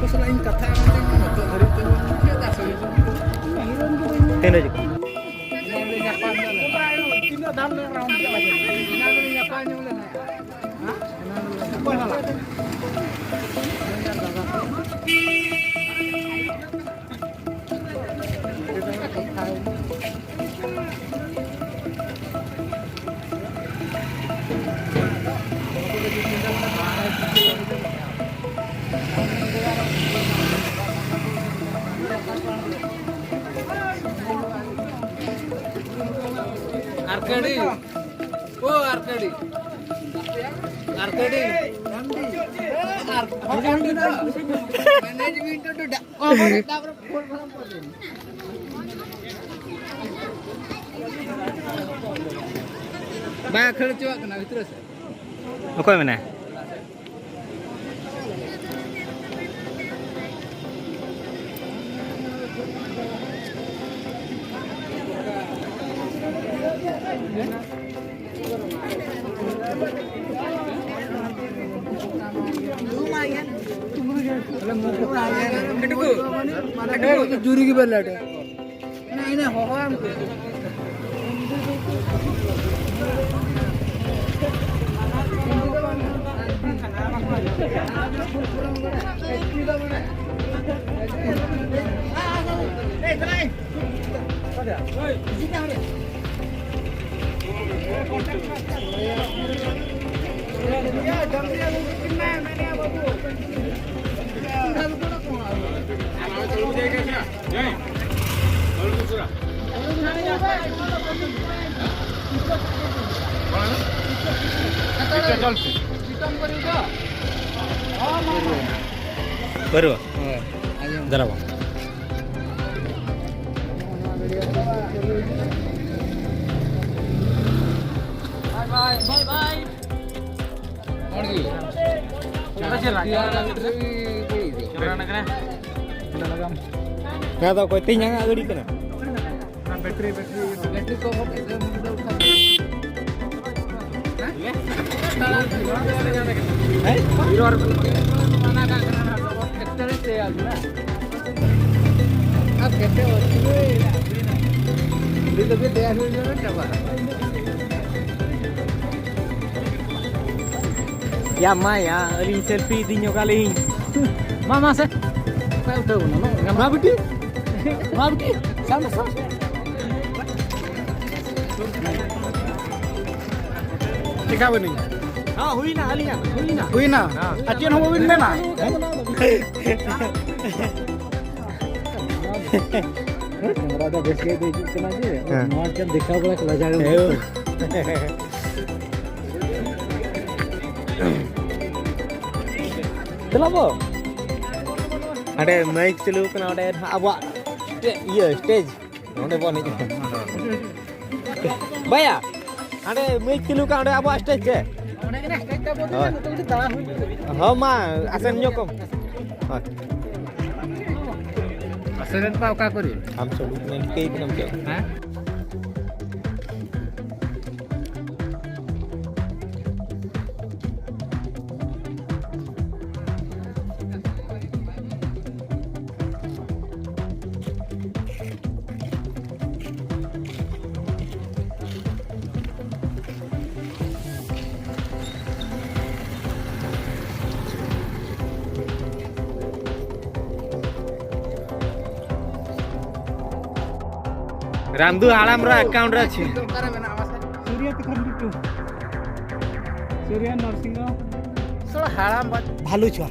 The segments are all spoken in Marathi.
selain kata atau hari itu kita selain Tena juga. ini nyapa kita dalam round kita aja ini nyapa nyoleh hah apa salah Arkadi, oh Arkadi, Arkadi, Arkadi, management itu dah, oh boleh tak berapa banyak kerja juga kena terus. Kau yang mana? Lumayan. Kedua, juri की बल्ला है। नहीं नहीं हो हमको। Baru. Jara bang. Bye bye. Nggak tahu kau tinggal nggak gede kan? Bateri ko Ya Maya, ini selfie dinyo kali. Mama se. Kau tahu no? Mabdi. Mabdi. Sama sama. Tika bani. हाँ हुई ना अली ना हुई ना अचिन हो बिन ना राजा देश के देख इतना जे मार के दिखा बड़ा चला जाएगा चला वो अरे माइक चलू कना अरे अब ये स्टेज ओंडे बने भैया अरे माइक चलू का अरे अब स्टेज के हाँ माँ आसन nyokong asalan pa ka ko rin हम सब में कई दिन क्या हैं रामदू हालाम रा अकाउंट रा छी सूर्य तिखन बिट्टू सूर्य नरसिंह सोला हाराम भालू छुआ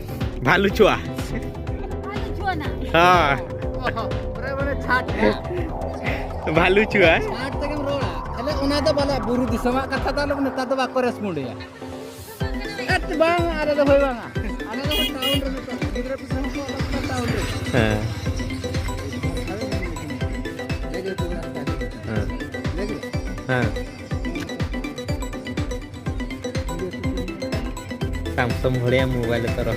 हाँ रे बने छाट भालू छुआ छाट तकम रोड़ा हले उना द बाला बुरु दिसमा कथा ता लोग नेता तो बाको रेस्पोंड या एत बांग आरे द होय बांगा आने द टाउन रे गिदरे पिसन को टाउन रे हां हाँ Samsung बढ़िया मोबाइल तर